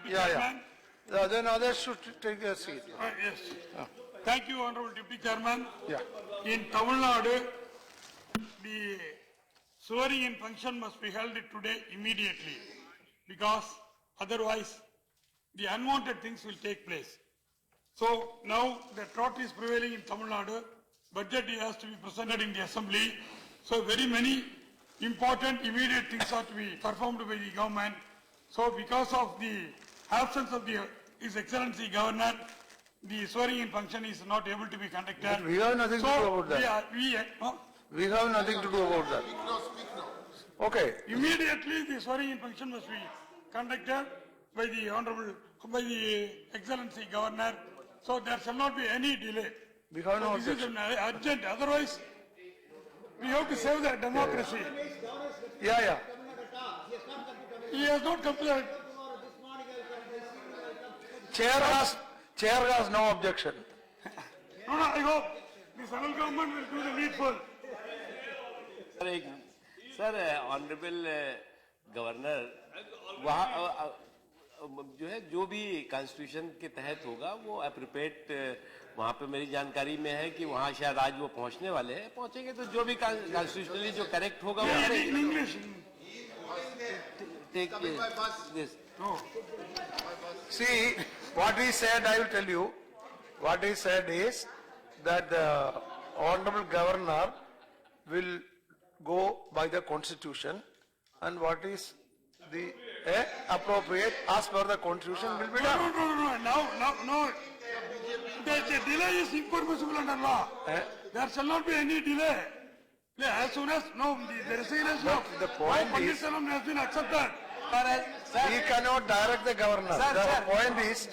Deputy Chairman. Then others should take their seat. Yes. Thank you, Honorable Deputy Chairman. Yeah. In Tamil Nadu, the swearing-in function must be held today immediately, because otherwise the unwanted things will take place. So now the trot is prevailing in Tamil Nadu. Budget has to be presented in the assembly. So very many important immediate things are to be performed by the government. So because of the absence of His Excellency Governor, the swearing-in function is not able to be conducted. But we have nothing to do about that. We have nothing to do about that. Okay. Immediately the swearing-in function must be conducted by the Honorable, by the Excellency Governor. So there shall not be any delay. We have no This is objection. an urgent, otherwise we have to save the democracy. Yeah. He has not completed. Chair has no objection. No, I hope the central government will do the needful. Sir honourable governor वहाँ जो है जो भी constitution के तहत होगा वो appropriate वहाँ पे मेरी जानकारी में है कि वहाँ शायद आज वो पहुँचने वाले हैं, पहुँचेंगे तो जो भी कॉन्स्टिट्यूशनली जो करेक्ट होगा वो In English. Take this See, what he said, I will tell you. What he said is that the Honorable Governor will go by the Constitution, and what is the appropriate as per the Constitution will be done. No. The delay is impermissible under law. There shall not be any delay. As soon as the resignation of the point is- Pandit has been accepted. He cannot direct the Governor. The point is,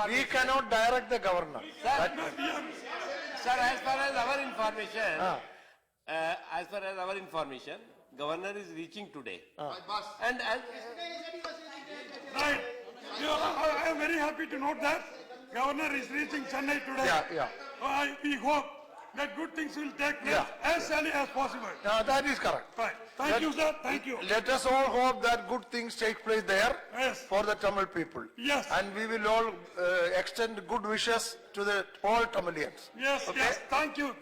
we cannot direct the Governor. Sir, as far as our information, Governor is reaching today. And as, Right. I am very happy to note that Governor is reaching Chennai today. Yeah. We hope that good things will take place as early as possible. That is correct. Right. Thank you, sir. Thank you. Let us all hope that good things take place there Yes. for the Tamil people. Yes. And we will all extend good wishes to the all Tamilians. Yes. Okay? Yes. Thank you.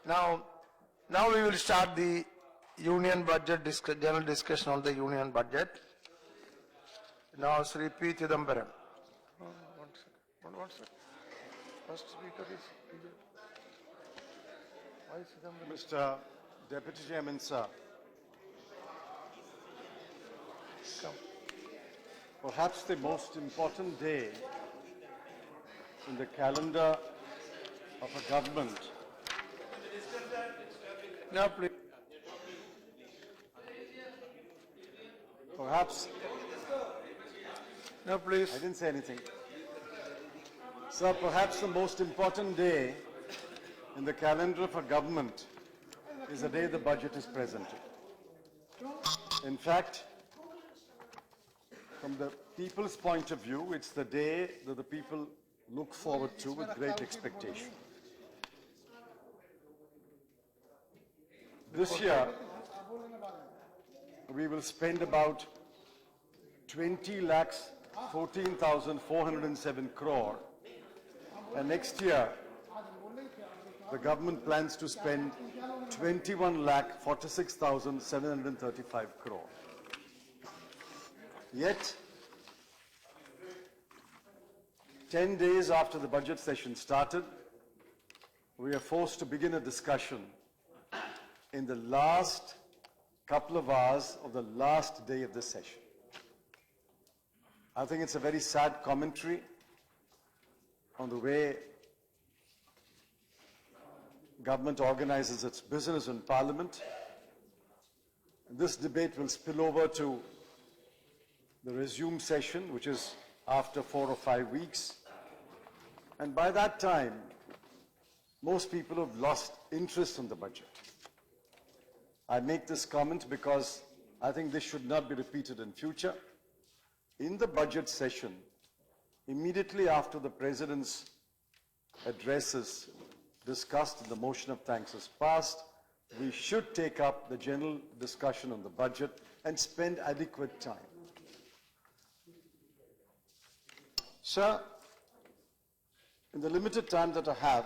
Now we will start the union budget, general discussion on the union budget. Now Sri P. Chidambaram. One second. First speaker is... Why is Chidambaram? Mr. Deputy Chairman, sir, Come. perhaps the most important day in the calendar of a government Now please. perhaps, Now please. I didn't say anything. Sir, perhaps the most important day in the calendar of a government is the day the budget is presented. In fact, from the people's point of view, it's the day that the people look forward to with great expectation. This year, we will spend about 20,14,407 crore, and next year, the government plans to spend 21,46,735 crore. Yet, 10 days after the budget session started, we are forced to begin a discussion in the last couple of hours of the last day of the session. I think it's a very sad commentary on the way government organizes its business in Parliament. This debate will spill over to the resumed session, which is after 4 or 5 weeks. And by that time, most people have lost interest in the budget. I make this comment because I think this should not be repeated in future. In the budget session, immediately after the President's address is discussed and the motion of thanks is passed, we should take up the general discussion on the budget and spend adequate time. Sir, in the limited time that I have,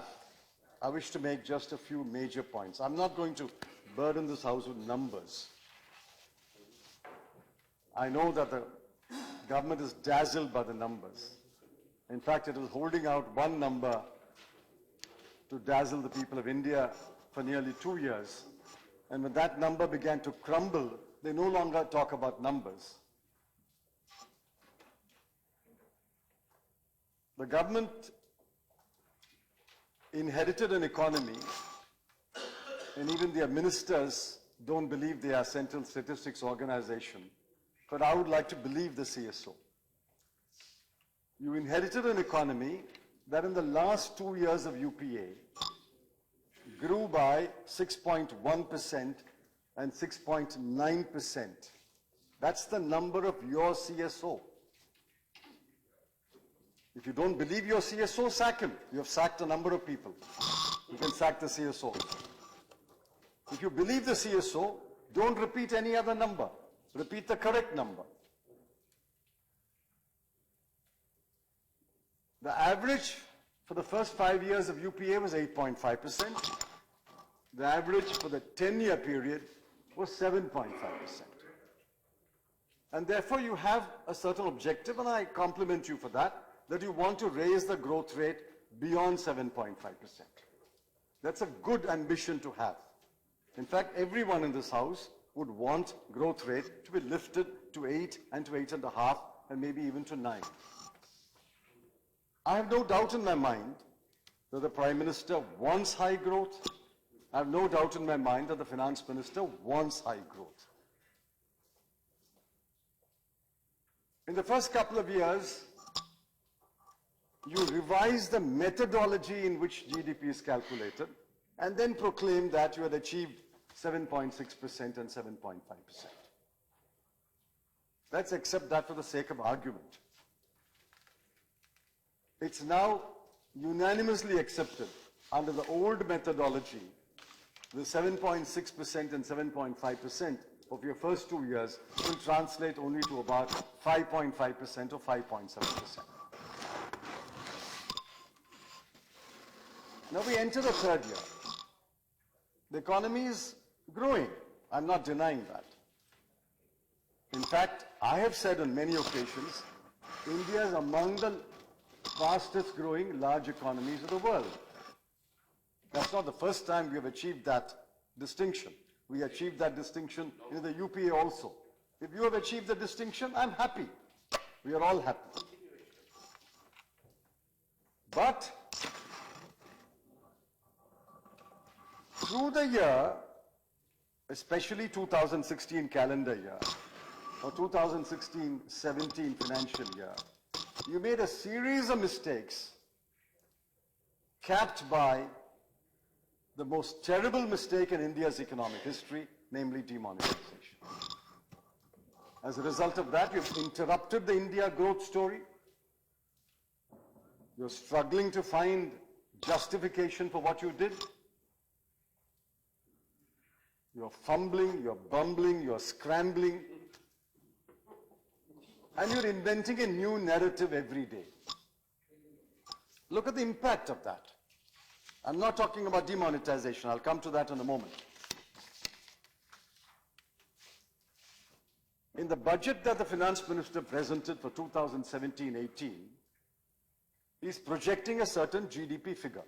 I wish to make just a few major points. I'm not going to burden this House with numbers. I know that the government is dazzled by the numbers. In fact, it is holding out one number to dazzle the people of India for nearly 2 years. And when that number began to crumble, they no longer talk about numbers. The government inherited an economy, and even their ministers don't believe they are Central Statistics Organization. But I would like to believe the CSO. You inherited an economy that in the last 2 years of UPA grew by 6.1% and 6.9%. That's the number of your CSO. If you don't believe your CSO, sack him. You have sacked a number of people. You can sack the CSO. If you believe the CSO, don't repeat any other number. Repeat the correct number. The average for the first 5 years of UPA was 8.5%. The average for the 10-year period was 7.5%. And therefore you have a certain objective, and I compliment you for that you want to raise the growth rate beyond 7.5%. That's a good ambition to have. In fact, everyone in this House would want growth rate to be lifted to 8 and to 8.5 and maybe even to 9. I have no doubt in my mind that the Prime Minister wants high growth. I have no doubt in my mind that the Finance Minister wants high growth. In the first couple of years, you revise the methodology in which GDP is calculated and then proclaim that you had achieved 7.6% and 7.5%. Let's accept that for the sake of argument. It's now unanimously accepted under the old methodology, the 7.6% and 7.5% of your first 2 years will translate only to about 5.5% or 5.7%. Now we enter the third year. The economy is growing. I'm not denying that. In fact, I have said on many occasions, India is among the fastest growing large economies of the world. That's not the first time we have achieved that distinction. We achieved that distinction in the UPA also. If you have achieved the distinction, I'm happy. We are all happy. But through the year, especially 2016 calendar year, or 2016-17 financial year, you made a series of mistakes capped by the most terrible mistake in India's economic history, namely demonetization. As a result of that, you've interrupted the India growth story. You're struggling to find justification for what you did. You're fumbling, you're bumbling, you're scrambling, and you're inventing a new narrative every day. Look at the impact of that. I'm not talking about demonetization. I'll come to that in a moment. In the budget that the Finance Minister presented for 2017-18, he's projecting a certain GDP figure.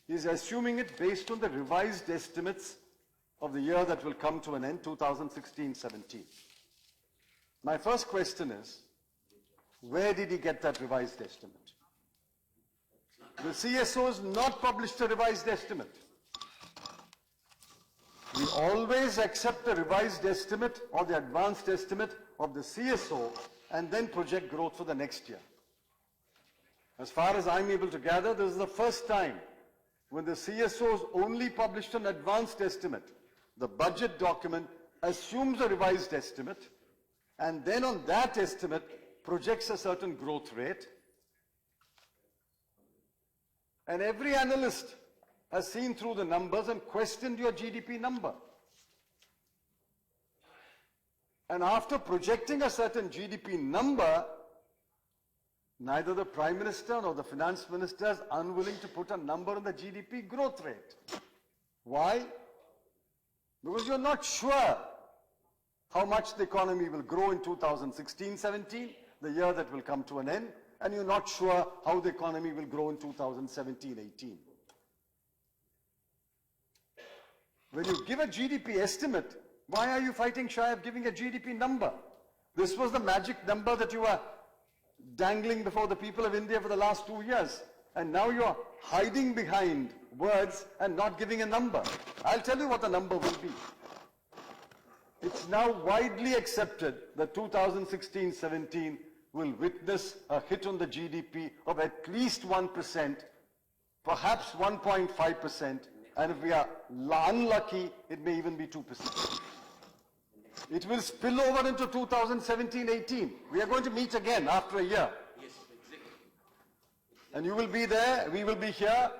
He's assuming it based on the revised estimates of the year that will come to an end, 2016-17. My first question is, where did he get that revised estimate? The CSO has not published a revised estimate. We always accept the revised estimate or the advanced estimate of the CSO and then project growth for the next year. As far as I'm able to gather, this is the first time when the CSO has only published an advanced estimate. The budget document assumes a revised estimate and then on that estimate projects a certain growth rate. And every analyst has seen through the numbers and questioned your GDP number. And after projecting a certain GDP number, neither the Prime Minister nor the Finance Minister is unwilling to put a number on the GDP growth rate. Why? Because you're not sure how much the economy will grow in 2016-17, the year that will come to an end, and you're not sure how the economy will grow in 2017-18. When you give a GDP estimate, why are you fighting shy of giving a GDP number? This was the magic number that you were dangling before the people of India for the last 2 years. And now you're hiding behind words and not giving a number. I'll tell you what the number will be. It's now widely accepted that 2016-17 will witness a hit on the GDP of at least 1%, perhaps 1.5%, and if we are unlucky, it may even be 2%. It will spill over into 2017-18. We are going to meet again after a year. Yes, exactly. And you will be there, we will be here.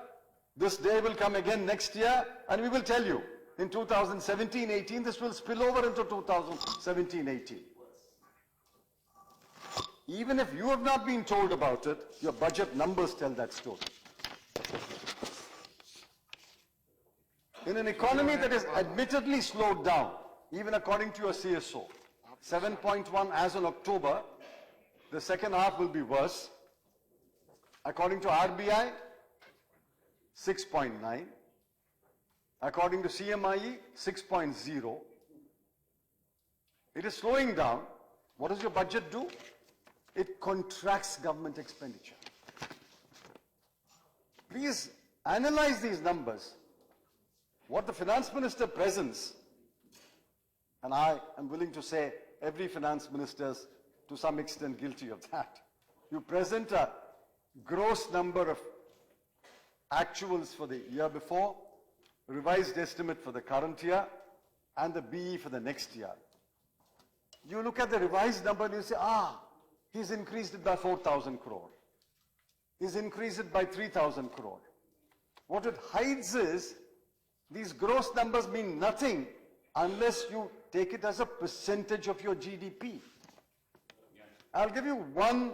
This day will come again next year, and we will tell you, in 2017-18, this will spill over into 2017-18. Even if you have not been told about it, your budget numbers tell that story. In an economy that is admittedly slowed down, even according to your CSO, 7.1 as on October, the second half will be worse. According to RBI, 6.9. According to CMIE, 6.0. It is slowing down. What does your budget do? It contracts government expenditure. Please analyze these numbers. What the finance minister presents, and I am willing to say every finance minister is to some extent guilty of that. You present a gross number of actuals for the year before, revised estimate for the current year, and the BE for the next year. You look at the revised number and you say, he's increased it by 4,000 crore. He's increased it by 3,000 crore. What it hides is, these gross numbers mean nothing unless you take it as a percentage of your GDP. I'll give you one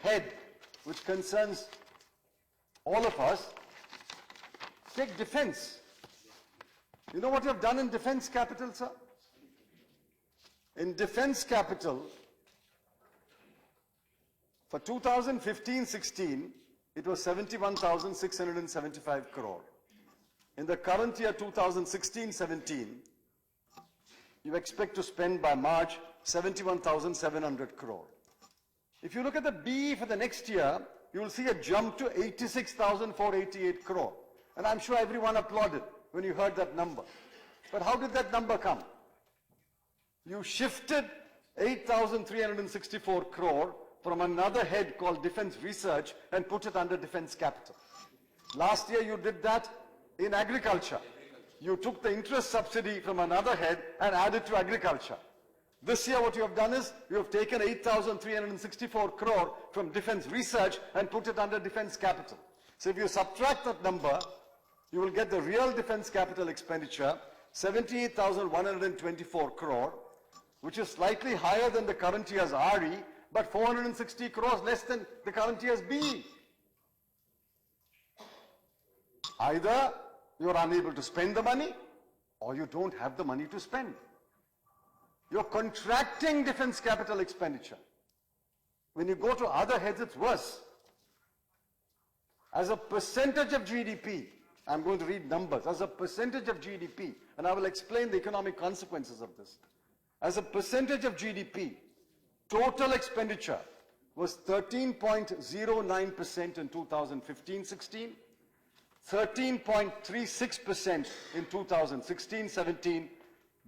head which concerns all of us. Take defense. You know what you have done in defense capital, sir? In defense capital, for 2015-16, it was 71,675 crore. In the current year, 2016-17, you expect to spend by March 71,700 crore. If you look at the BE for the next year, you will see a jump to 86,488 crore. And I'm sure everyone applauded when you heard that number. But how did that number come? You shifted 8,364 crore from another head called Defense Research and put it under Defense Capital. Last year you did that in agriculture. You took the interest subsidy from another head and added to agriculture. This year what you have done is, you have taken 8,364 crore from Defense Research and put it under Defense Capital. So if you subtract that number, you will get the real defense capital expenditure, 78,124 crore, which is slightly higher than the current year's RE, but 460 crores less than the current year's BE. Either you are unable to spend the money, or you don't have the money to spend. You're contracting defense capital expenditure. When you go to other heads, it's worse. As a percentage of GDP, I'm going to read numbers, as a percentage of GDP, and I will explain the economic consequences of this. As a percentage of GDP, total expenditure was 13.09% in 2015-16, 13.36% in 2016-17,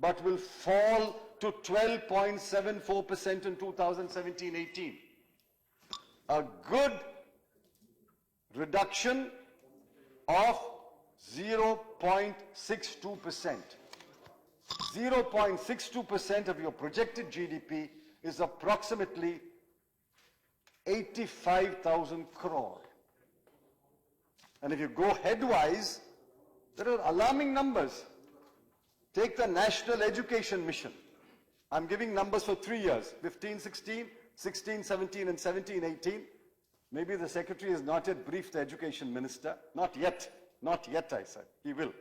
but will fall to 12.74% in 2017-18. A good reduction of 0.62%. 0.62% of your projected GDP is approximately 85,000 crore. And if you go headwise, There are alarming numbers. Take the National Education Mission. I'm giving numbers for 3 years, 15-16, 16-17 and 17-18. Maybe the Secretary has not yet briefed the Education Minister. Not yet I said. He will.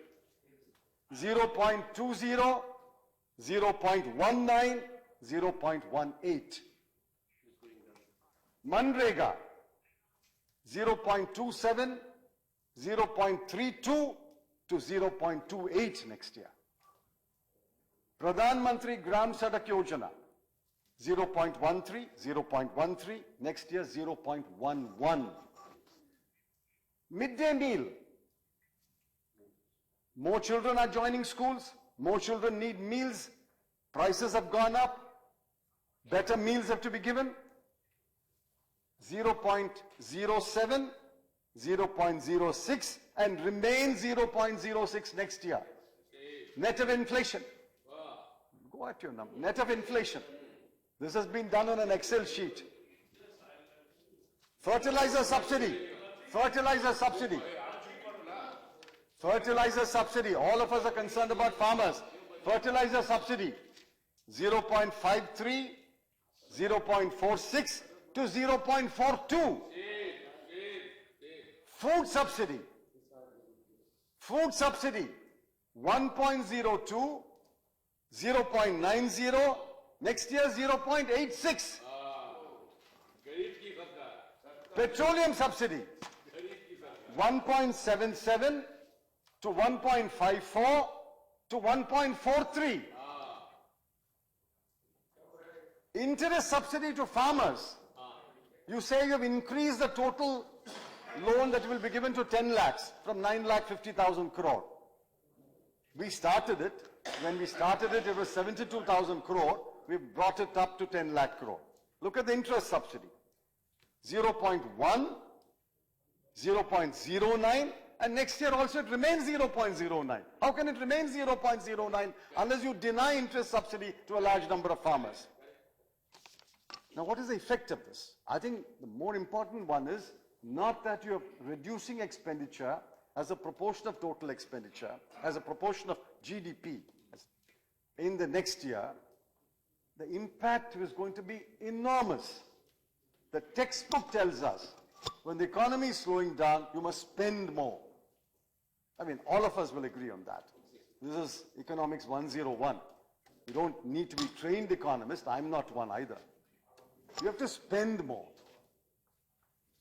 0.20, 0.19, 0.18. Manrega, 0.27, 0.32 to 0.28 next year. Pradhan Mantri Gram Sadak Yojana, 0.13, 0.13, next year 0.11. Midday meal. More children are joining schools, more children need meals, prices have gone up, better meals have to be given. 0.07, 0.06 and remain 0.06 next year. Net of inflation. Go at your number. Net of inflation. This has been done on an Excel sheet. Fertilizer subsidy. Fertilizer subsidy. Fertilizer subsidy. All of us are concerned about farmers. Fertilizer subsidy. 0.53, 0.46 to 0.42. Food subsidy. Food subsidy. 1.02, 0.90, next year 0.86. Petroleum subsidy. 1.77 to 1.54 to 1.43. Interest subsidy to farmers. You say you have increased the total loan that will be given to 10 lakhs from 9,50,000 crore. We started it. When we started it, it was 72,000 crore. We brought it up to 10 lakh crore. Look at the interest subsidy. 0.1, 0.09, and next year also it remains 0.09. How can it remain 0.09 unless you deny interest subsidy to a large number of farmers? Now, what is the effect of this? I think the more important one is not that you're reducing expenditure as a proportion of total expenditure, as a proportion of GDP. In the next year, the impact is going to be enormous. The textbook tells us when the economy is slowing down, you must spend more. I mean, all of us will agree on that. This is Economics 101. You don't need to be trained economist. I'm not one either. You have to spend more.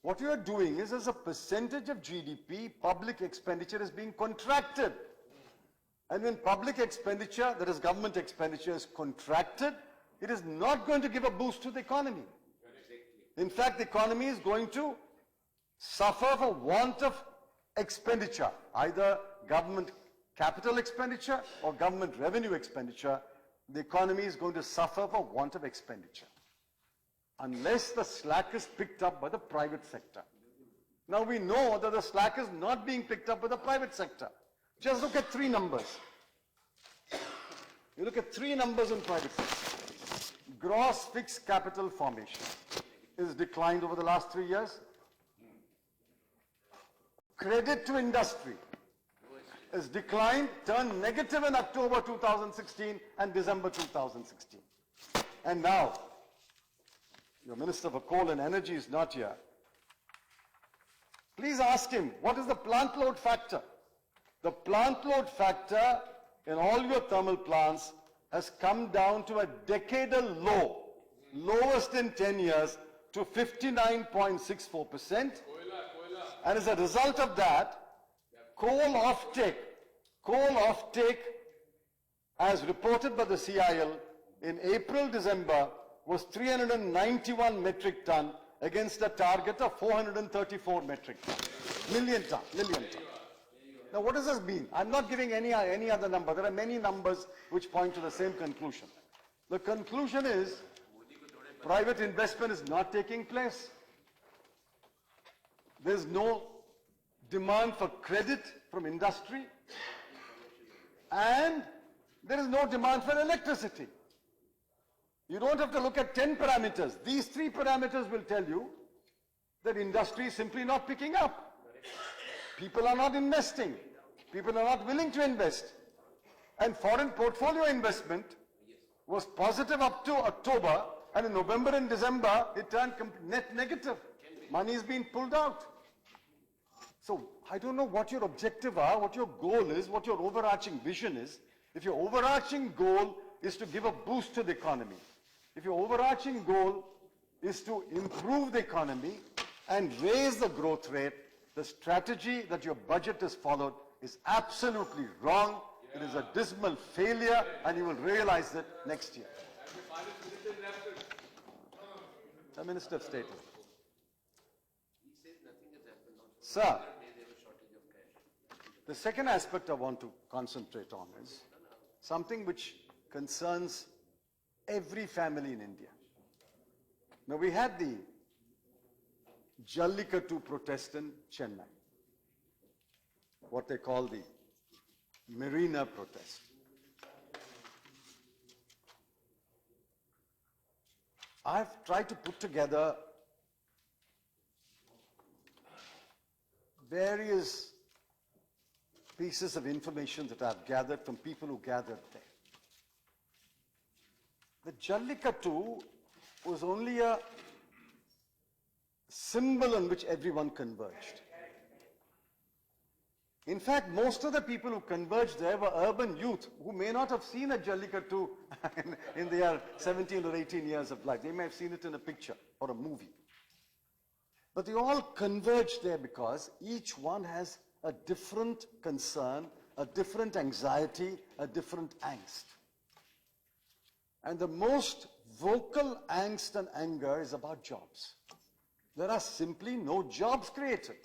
What you are doing is, as a percentage of GDP, public expenditure is being contracted. And when public expenditure, that is government expenditure, is contracted, it is not going to give a boost to the economy. In fact, the economy is going to suffer for want of expenditure, either government capital expenditure or government revenue expenditure. The economy is going to suffer for want of expenditure, unless the slack is picked up by the private sector. Now we know that the slack is not being picked up by the private sector. Just look at three numbers. You look at three numbers in private sector. Gross fixed capital formation is declined over the last 3 years. Credit to industry is declined, turned negative in October 2016 and December 2016. And now, your Minister for Coal and Energy is not here. Please ask him, what is the plant load factor? The plant load factor in all your thermal plants has come down to a decadal low, lowest in 10 years, to 59.64%. And as a result of that, coal offtake, as reported by the CIL in April-December, was 391 metric ton against a target of 434 metric ton. Million ton. Now what does this mean? I'm not giving any other number. There are many numbers which point to the same conclusion. The conclusion is private investment is not taking place. There's no demand for credit from industry, and there is no demand for electricity. You don't have to look at 10 parameters. These 3 parameters will tell you that industry is simply not picking up. People are not investing. People are not willing to invest. And foreign portfolio investment was positive up to October, and in November and December, it turned net negative. Money is being pulled out. So I don't know what your objective are, what your goal is, what your overarching vision is. If your overarching goal is to give a boost to the economy, if your overarching goal is to improve the economy and raise the growth rate, the strategy that your budget has followed is absolutely wrong. It is a dismal failure, and you will realize it next year. The Minister of State. Sir, the second aspect I want to concentrate on is something which concerns every family in India. Now, we had the Jallikattu protest in Chennai, what they call the Marina protest. I've tried to put together various pieces of information that I've gathered from people who gathered there. The Jallikattu was only a symbol on which everyone converged. In fact, most of the people who converged there were urban youth who may not have seen a Jallikattu in their 17 or 18 years of life. They may have seen it in a picture or a movie. But they all converged there because each one has a different concern, a different anxiety, a different angst. And the most vocal angst and anger is about jobs. There are simply no jobs created.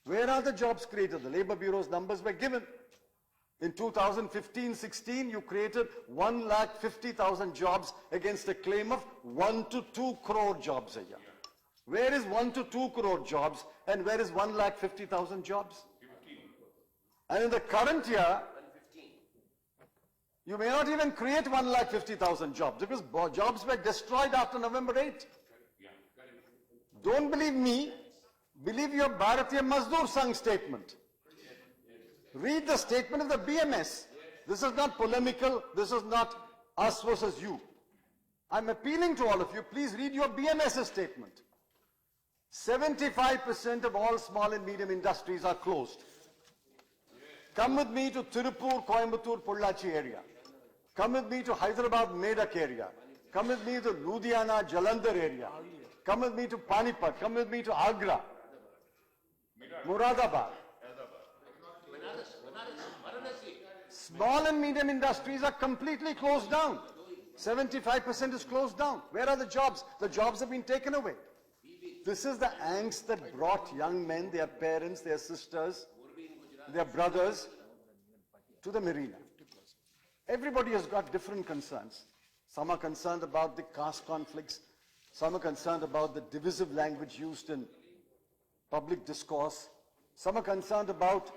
Where are the jobs created? The Labour Bureau's numbers were given. In 2015-16, you created 1,50,000 jobs against a claim of 1 to 2 crore jobs a year. Where is 1 to 2 crore jobs and where is 1,50,000 jobs? And in the current year, you may not even create 1,50,000 jobs because jobs were destroyed after November 8. Don't believe me, believe your Bharatiya Mazdoor Sangh statement. Read the statement of the BMS. This is not polemical, this is not us versus you. I'm appealing to all of you, please read your BMS's statement. 75% of all small and medium industries are closed. Come with me to Tirupur, Coimbatore, Pollachi area. Come with me to Hyderabad, Medak area. Come with me to Ludhiana, Jalandhar area. Come with me to Panipat. Come with me to Agra, Muradabad. Small and medium industries are completely closed down. 75% is closed down. Where are the jobs? The jobs have been taken away. This is the angst that brought young men, their parents, their sisters, their brothers to the marina. Everybody has got different concerns. Some are concerned about the caste conflicts. Some are concerned about the divisive language used in public discourse. Some are concerned about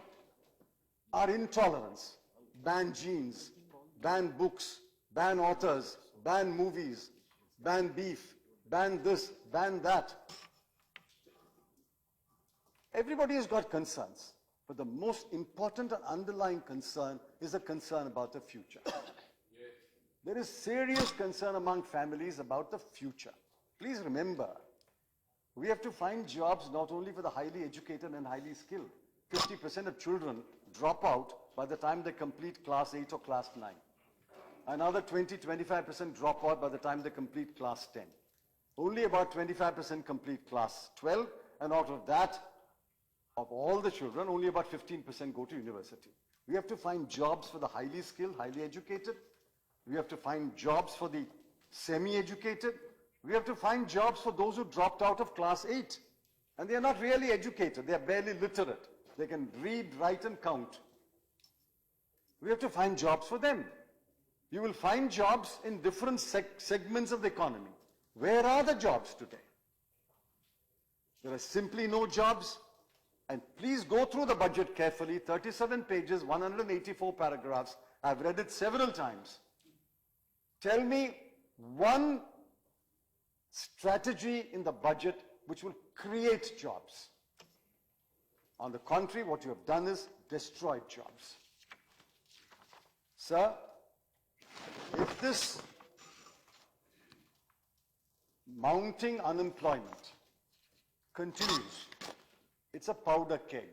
our intolerance. Ban jeans, ban books, ban authors, ban movies, ban beef, ban this, ban that. Everybody has got concerns, but the most important and underlying concern is a concern about the future. There is serious concern among families about the future. Please remember, we have to find jobs not only for the highly educated and highly skilled. 50% of children drop out by the time they complete class 8 or class 9. Another 20-25% drop out by the time they complete class 10. Only about 25% complete class 12, and out of that, of all the children, only about 15% go to university. We have to find jobs for the highly skilled, highly educated. We have to find jobs for the semi-educated. We have to find jobs for those who dropped out of class 8. And they are not really educated. They are barely literate. They can read, write, and count. We have to find jobs for them. You will find jobs in different segments of the economy. Where are the jobs today? There are simply no jobs. And please go through the budget carefully, 37 pages, 184 paragraphs. I've read it several times. Tell me one strategy in the budget which will create jobs. On the contrary, what you have done is destroyed jobs. Sir, if this mounting unemployment continues, it's a powder keg.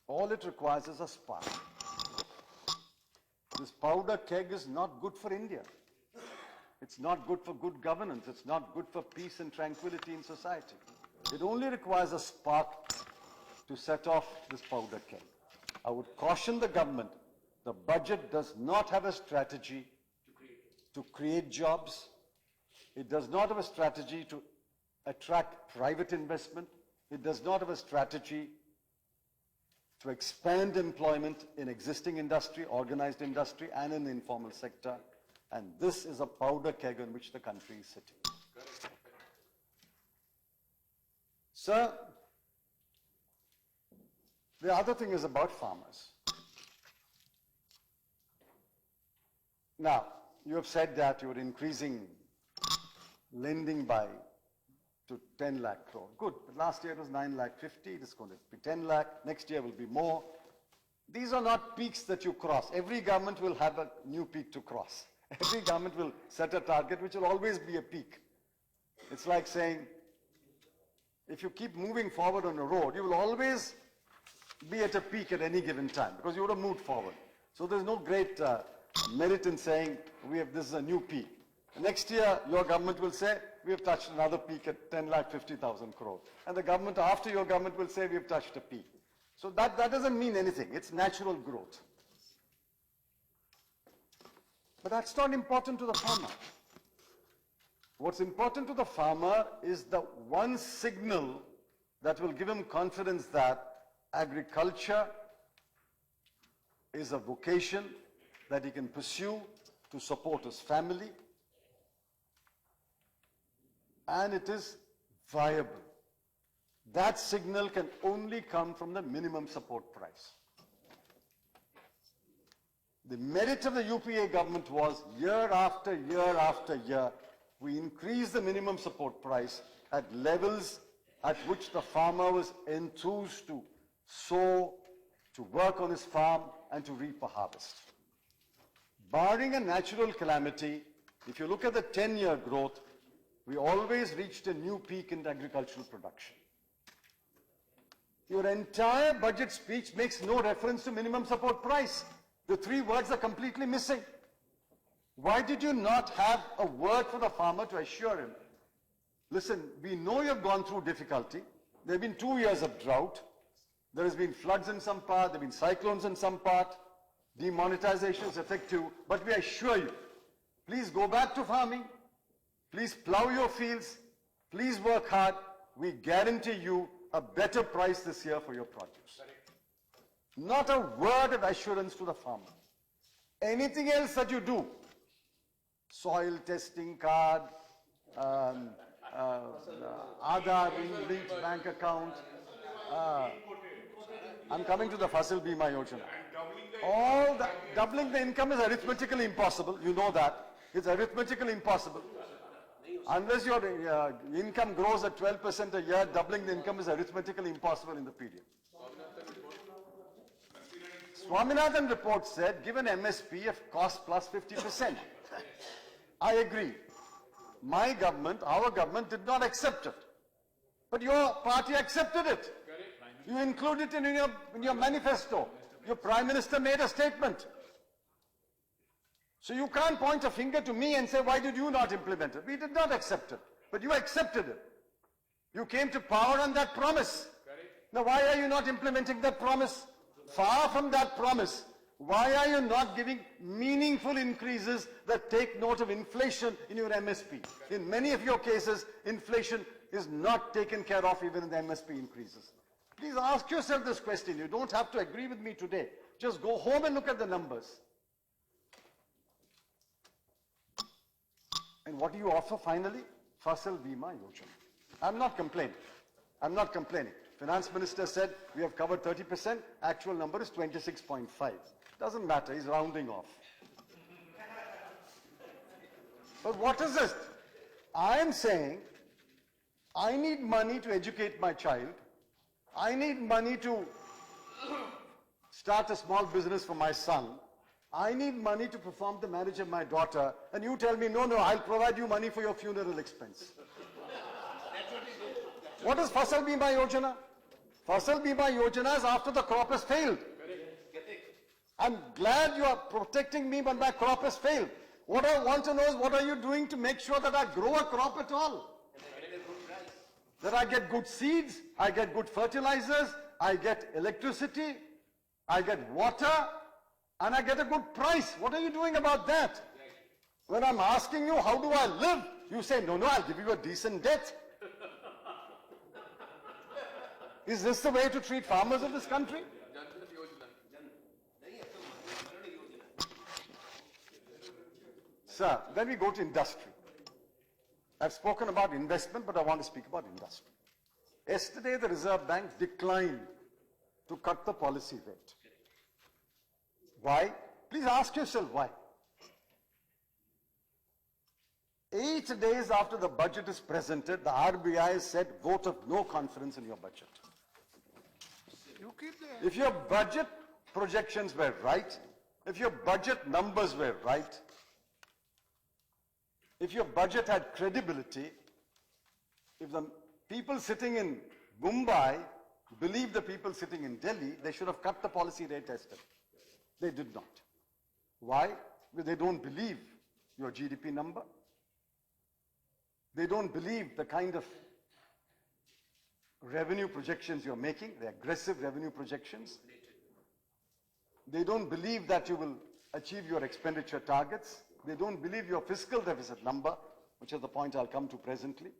All it requires is a spark. This powder keg is not good for India. It's not good for good governance. It's not good for peace and tranquility in society. It only requires a spark to set off this powder keg. I would caution the government, the budget does not have a strategy to create jobs. It does not have a strategy to attract private investment. It does not have a strategy to expand employment in existing industry, organized industry, and in the informal sector. And this is a powder keg on which the country is sitting. Sir, the other thing is about farmers. Now, you have said that you are increasing lending to 10 lakh crore. Good. Last year it was 9 lakh 50. It is going to be 10 lakh. Next year will be more. These are not peaks that you cross. Every government will have a new peak to cross. Every government will set a target which will always be a peak. It's like saying, if you keep moving forward on a road, you will always be at a peak at any given time because you would have moved forward. So there's no great merit in saying this is a new peak. Next year, your government will say, we have touched another peak at 10 lakh 50,000 crore. And the government after your government will say, we have touched a peak. So that doesn't mean anything. It's natural growth. But that's not important to the farmer. What's important to the farmer is the one signal that will give him confidence that agriculture is a vocation that he can pursue to support his family, and it is viable. That signal can only come from the minimum support price. The merit of the UPA government was year after year after year, we increased the minimum support price at levels at which the farmer was enthused to sow, to work on his farm, and to reap a harvest. Barring a natural calamity, if you look at the 10-year growth, we always reached a new peak in agricultural production. Your entire budget speech makes no reference to minimum support price. The three words are completely missing. Why did you not have a word for the farmer to assure him? Listen, we know you have gone through difficulty. There have been 2 years of drought. There has been floods in some part, there have been cyclones in some part. Demonetization is effective, but we assure you, please go back to farming. Please plow your fields. Please work hard. We guarantee you a better price this year for your produce. Not a word of assurance to the farmer. Anything else that you do, soil testing card, Aadhaar linked bank account, I'm coming to the Fasal Bima Yojana. All that, doubling the income is arithmetically impossible. You know that. It's arithmetically impossible. Unless your income grows at 12% a year, doubling the income is arithmetically impossible in the period. Swaminathan report said, give an MSP of cost plus 50%. I agree. My government, our government did not accept it. But your party accepted it. You included it in your manifesto. Your Prime Minister made a statement. So you can't point a finger to me and say, why did you not implement it? We did not accept it, but you accepted it. You came to power on that promise. Now why are you not implementing that promise? Far from that promise, why are you not giving meaningful increases that take note of inflation in your MSP? In many of your cases, inflation is not taken care of even in the MSP increases. Please ask yourself this question. You don't have to agree with me today. Just go home and look at the numbers. And what do you offer finally? Fasal Bima Yojana. I'm not complaining. I'm not complaining. Finance Minister said we have covered 30%. Actual number is 26.5. Doesn't matter. He's rounding off. But what is this? I am saying I need money to educate my child. I need money to start a small business for my son. I need money to perform the marriage of my daughter. And you tell me, no, I'll provide you money for your funeral expense. What is Fasal Bima Yojana? Fasal Bima Yojana is after the crop has failed. I'm glad you are protecting me when my crop has failed. What I want to know is what are you doing to make sure that I grow a crop at all? That I get good seeds, I get good fertilizers, I get electricity, I get water, and I get a good price. What are you doing about that? When I'm asking you, how do I live? You say, no, I'll give you a decent debt. Is this the way to treat farmers of this country? Sir, then we go to industry. I've spoken about investment, but I want to speak about industry. Yesterday, the Reserve Bank declined to cut the policy rate. Why? Please ask yourself why. 8 days after the budget is presented, the RBI said vote of no confidence in your budget. If your budget projections were right, if your budget numbers were right, if your budget had credibility, if the people sitting in Mumbai believe the people sitting in Delhi, they should have cut the policy rate yesterday. They did not. Why? Because they don't believe your GDP number. They don't believe the kind of revenue projections you're making, the aggressive revenue projections. They don't believe that you will achieve your expenditure targets. They don't believe your fiscal deficit number, which is the point I'll come to presently.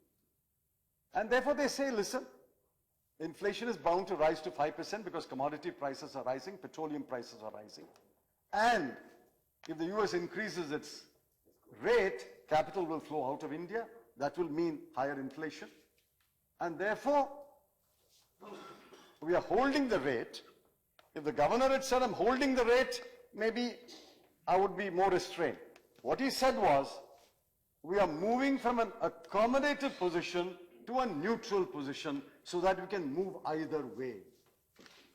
And therefore they say, listen, inflation is bound to rise to 5% because commodity prices are rising, petroleum prices are rising. And if the US increases its rate, capital will flow out of India. That will mean higher inflation. And therefore, we are holding the rate. If the governor had said, I'm holding the rate, maybe I would be more restrained. What he said was, we are moving from an accommodative position to a neutral position so that we can move either way.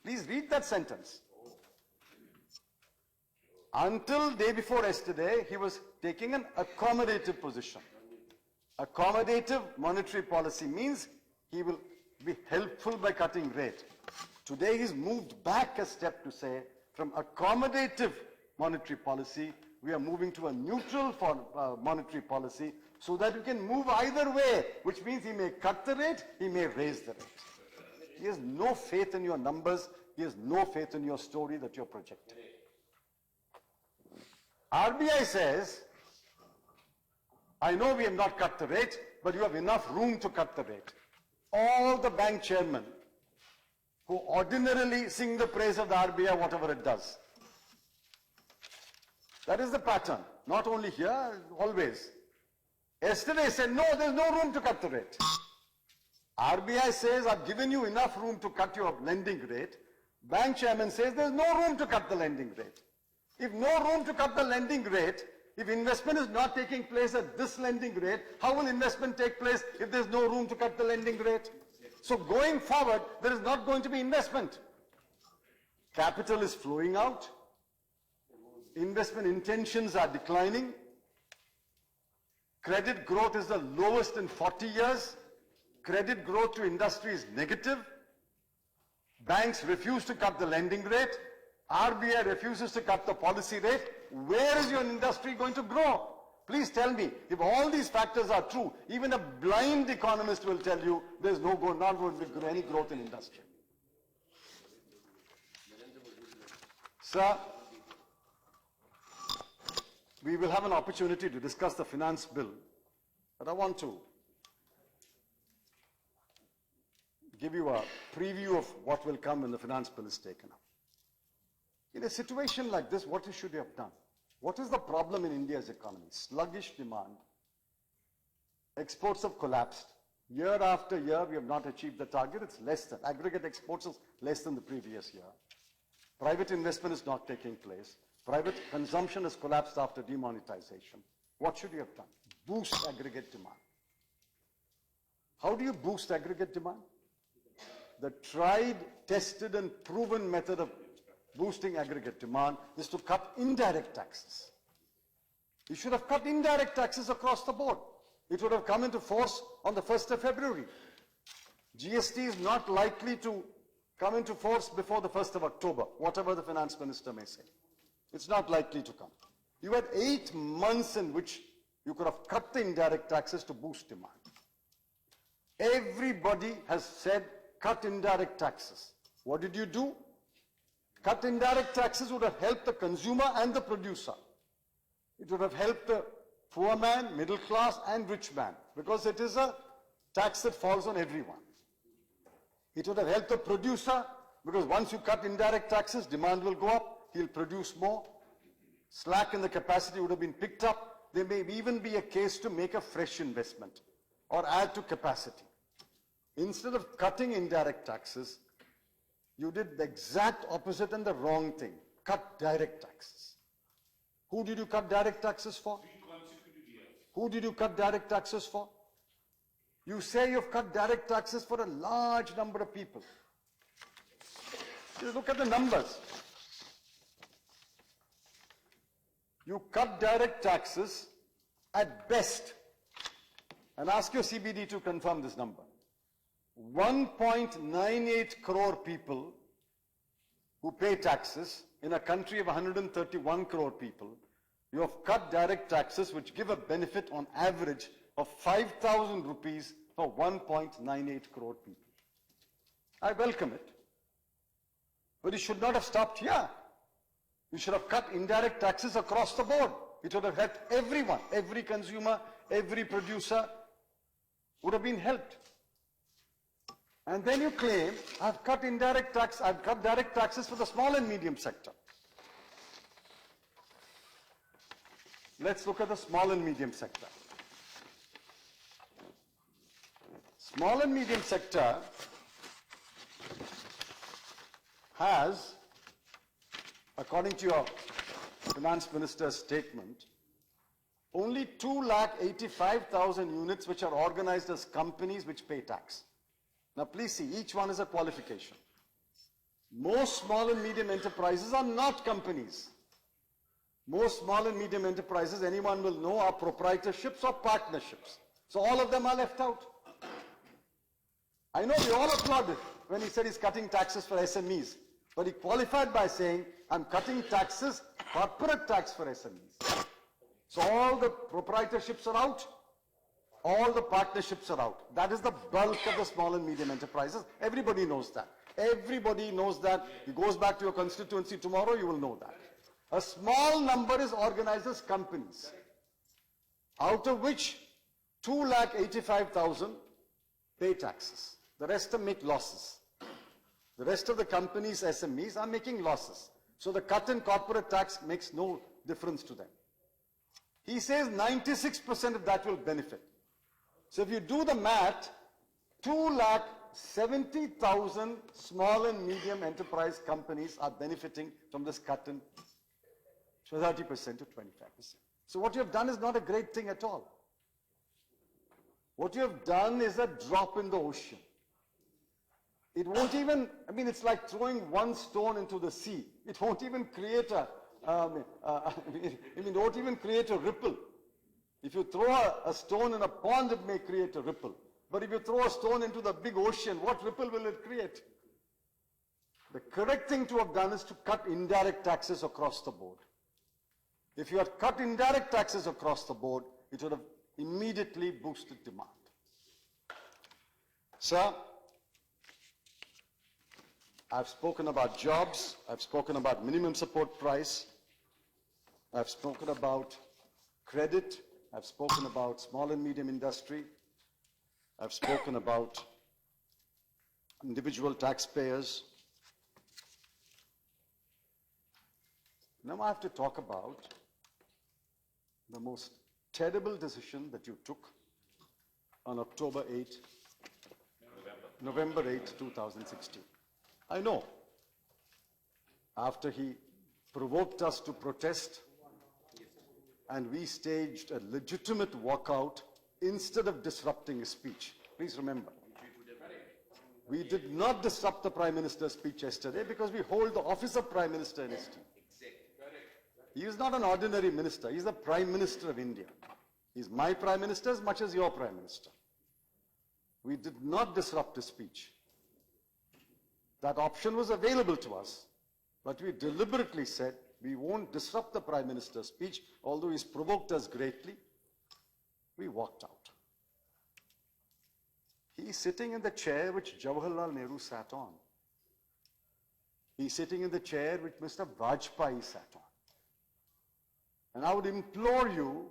Please read that sentence. Until day before yesterday, he was taking an accommodative position. Accommodative monetary policy means he will be helpful by cutting rate. Today he's moved back a step to say, from accommodative monetary policy, we are moving to a neutral monetary policy so that we can move either way, which means he may cut the rate, he may raise the rate. He has no faith in your numbers, he has no faith in your story that you're projecting. RBI says, I know we have not cut the rate, but you have enough room to cut the rate. All the bank chairmen who ordinarily sing the praise of the RBI, whatever it does. That is the pattern, not only here, always. Yesterday said, no, there's no room to cut the rate. RBI says, I've given you enough room to cut your lending rate. Bank chairman says, there's no room to cut the lending rate. If no room to cut the lending rate, if investment is not taking place at this lending rate, how will investment take place if there's no room to cut the lending rate? So going forward, there is not going to be investment. Capital is flowing out. Investment intentions are declining. Credit growth is the lowest in 40 years. Credit growth to industry is negative. Banks refuse to cut the lending rate. RBI refuses to cut the policy rate. Where is your industry going to grow? Please tell me, if all these factors are true, even a blind economist will tell you there's not going to be any growth in industry. Sir, we will have an opportunity to discuss the finance bill, but I want to give you a preview of what will come when the finance bill is taken up. In a situation like this, what should you have done? What is the problem in India's economy? Sluggish demand. Exports have collapsed. Year after year, we have not achieved the target. It's less than, aggregate exports is less than the previous year. Private investment is not taking place. Private consumption has collapsed after demonetization. What should you have done? Boost aggregate demand. How do you boost aggregate demand? the tried, tested and proven method of boosting aggregate demand is to cut indirect taxes. You should have cut indirect taxes across the board. It would have come into force on the 1st of February. GST is not likely to come into force before the 1st of October, whatever the finance minister may say. It's not likely to come. You had 8 months in which you could have cut the indirect taxes to boost demand. Everybody has said cut indirect taxes. What did you do? Cut indirect taxes would have helped the consumer and the producer. It would have helped the poor man, middle class and rich man, because it is a tax that falls on everyone. It would have helped the producer, because once you cut indirect taxes, demand will go up, he'll produce more. Slack in the capacity would have been picked up. There may even be a case to make a fresh investment or add to capacity. Instead of cutting indirect taxes, you did the exact opposite and the wrong thing. Cut direct taxes. Who did you cut direct taxes for? Who did you cut direct taxes for? You say you've cut direct taxes for a large number of people. You look at the numbers. You cut direct taxes at best, and ask your CBD to confirm this number. 1.98 crore people who pay taxes in a country of 131 crore people, you have cut direct taxes which give a benefit on average of 5,000 rupees for 1.98 crore people. I welcome it. But you should not have stopped here. You should have cut indirect taxes across the board. It would have helped everyone, every consumer, every producer would have been helped. And then you claim, I've cut direct taxes for the small and medium sector. Let's look at the small and medium sector. Small and medium sector has, according to your finance minister's statement, only 285,000 units which are organized as companies which pay tax. Now please see, each one is a qualification. Most small and medium enterprises are not companies. Most small and medium enterprises, anyone will know, are proprietorships or partnerships. So all of them are left out. I know we all applauded when he said he's cutting taxes for SMEs, but he qualified by saying, I'm cutting taxes, corporate tax for SMEs. So all the proprietorships are out, all the partnerships are out. That is the bulk of the small and medium enterprises. Everybody knows that. Everybody knows that. He goes back to your constituency tomorrow, you will know that. A small number is organized as companies, out of which 285,000 pay taxes. The rest of make losses. The rest of the companies, SMEs, are making losses. So the cut in corporate tax makes no difference to them. He says 96% of that will benefit. So if you do the math, 270,000 small and medium enterprise companies are benefiting from this cut in 30% to 25%. So what you have done is not a great thing at all. What you have done is a drop in the ocean. It won't even, I mean, it's like throwing one stone into the sea. It won't even create it won't even create a ripple. If you throw a stone in a pond, it may create a ripple. But if you throw a stone into the big ocean, what ripple will it create? The correct thing to have done is to cut indirect taxes across the board. If you had cut indirect taxes across the board, it would have immediately boosted demand. Sir, I've spoken about jobs, I've spoken about minimum support price, I've spoken about credit, I've spoken about small and medium industry, I've spoken about individual taxpayers. Now I have to talk about the most terrible decision that you took on November 8, 2016. I know, after he provoked us to protest and we staged a legitimate walkout instead of disrupting his speech. Please remember. We did not disrupt the Prime Minister's speech yesterday because we hold the office of Prime Minister in esteem. He is not an ordinary minister. He is the Prime Minister of India. He is my Prime Minister as much as your Prime Minister. We did not disrupt his speech. That option was available to us, but we deliberately said we won't disrupt the Prime Minister's speech, although he's provoked us greatly. We walked out. He's sitting in the chair which Jawaharlal Nehru sat on. He's sitting in the chair which Mr. Vajpayee sat on. And I would implore you,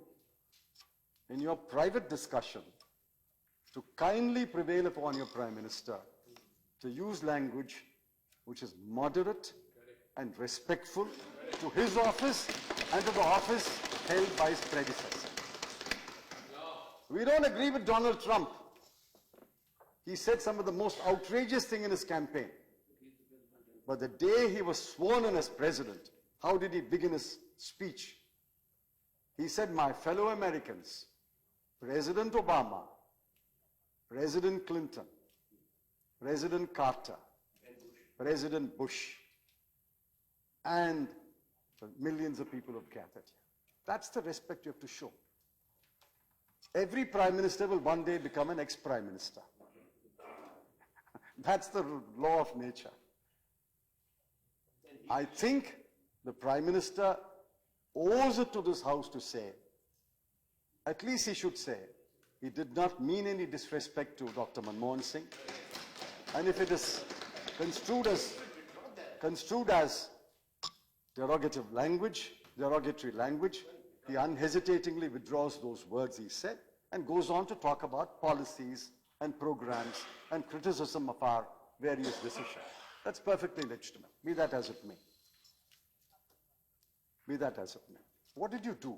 in your private discussion, to kindly prevail upon your Prime Minister to use language which is moderate and respectful to his office and to the office held by his predecessor. We don't agree with Donald Trump. He said some of the most outrageous thing in his campaign. But the day he was sworn in as president, how did he begin his speech? He said, "My fellow Americans, President Obama, President Clinton, President Carter, President Bush, and the millions of people who have gathered here." That's the respect you have to show. Every Prime Minister will one day become an ex-Prime Minister. That's the law of nature. I think the Prime Minister owes it to this House to say, at least he should say, he did not mean any disrespect to Dr. Manmohan Singh. And if it is construed as derogatory language, he unhesitatingly withdraws those words he said and goes on to talk about policies and programs and criticism of our various decisions. That's perfectly legitimate, be that as it may. Be that as it may. What did you do?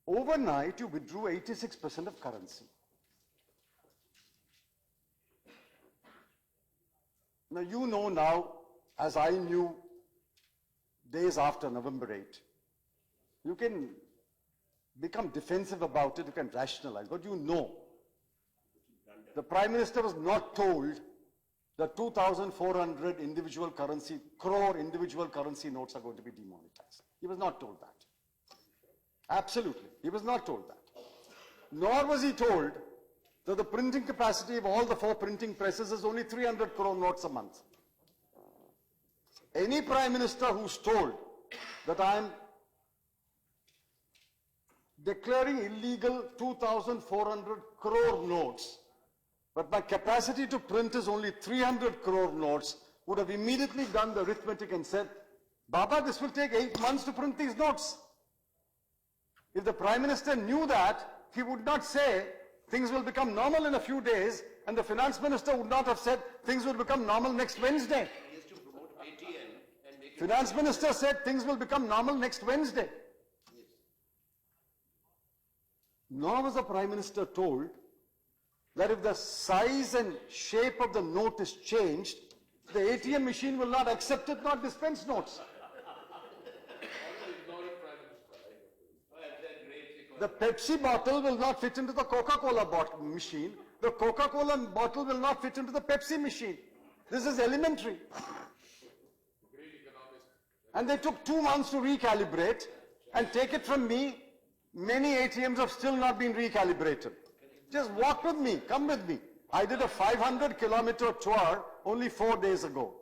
Overnight, you withdrew 86% of currency. Now, you know now, as I knew days after November 8, you can become defensive about it, you can rationalize, but you know the Prime Minister was not told that 2,400 crore individual currency notes are going to be demonetized. He was not told that. Absolutely, he was not told that. Nor was he told that the printing capacity of all the 4 printing presses is only 300 crore notes a month. Any Prime Minister who's told that I am declaring illegal 2,400 crore notes, but my capacity to print is only 300 crore notes, would have immediately done the arithmetic and said, "Baba, this will take 8 months to print these notes." If the Prime Minister knew that, he would not say things will become normal in a few days, and the Finance Minister would not have said things will become normal next Wednesday. Finance Minister said things will become normal next Wednesday. Nor was the Prime Minister told that if the size and shape of the note is changed, the ATM machine will not accept it, not dispense notes. The Pepsi bottle will not fit into the Coca-Cola machine. The Coca-Cola bottle will not fit into the Pepsi machine. This is elementary. And they took 2 months to recalibrate, and take it from me, many ATMs have still not been recalibrated. Just walk with me, come with me. I did a 500-kilometer tour only 4 days ago.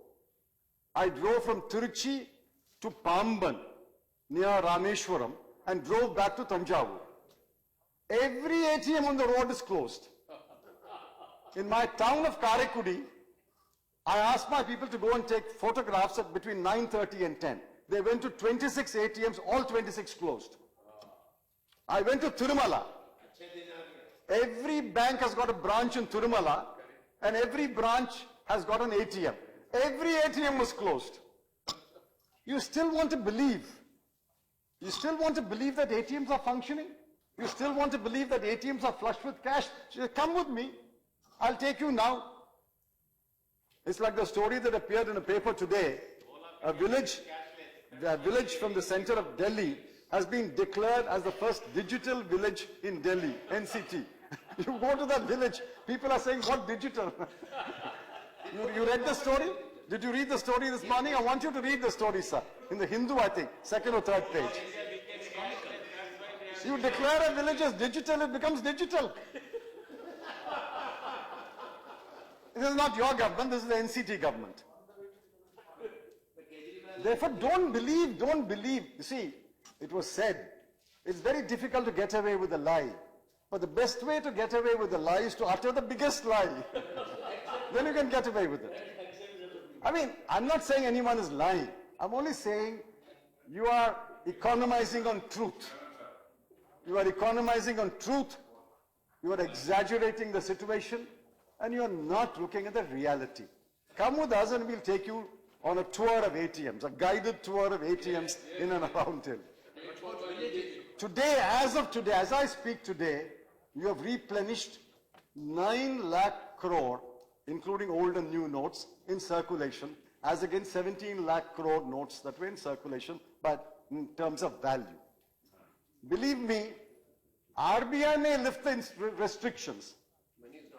I drove from Tiruchi to Pamban, near Rameshwaram, and drove back to Tanjavur. Every ATM on the road is closed. In my town of Karaikudi, I asked my people to go and take photographs at between 9:30 and 10. They went to 26 ATMs, all 26 closed. I went to Tirumala. Every bank has got a branch in Tirumala, and every branch has got an ATM. Every ATM was closed. You still want to believe? You still want to believe that ATMs are functioning? You still want to believe that ATMs are flush with cash? Come with me. I'll take you now. It's like the story that appeared in a paper today. A village from the center of Delhi has been declared as the first digital village in Delhi, NCT. You go to that village, people are saying, what digital? You read the story? Did you read the story this morning? I want you to read the story, sir. In the Hindu, I think, second or third page. You declare a village as digital, it becomes digital. This is not your government, this is the NCT government. Therefore, don't believe. You see, it was said, it's very difficult to get away with a lie. But the best way to get away with a lie is to utter the biggest lie. Then you can get away with it. I mean, I'm not saying anyone is lying. I'm only saying you are economizing on truth. You are economizing on truth. You are exaggerating the situation. And you are not looking at the reality. Come with us and we'll take you on a tour of ATMs, a guided tour of ATMs in and around Hill. Today, as of today, as I speak today, you have replenished 9 lakh crore, including old and new notes, in circulation, as against 17 lakh crore notes that were in circulation, but in terms of value. Believe me, RBI may lift the restrictions.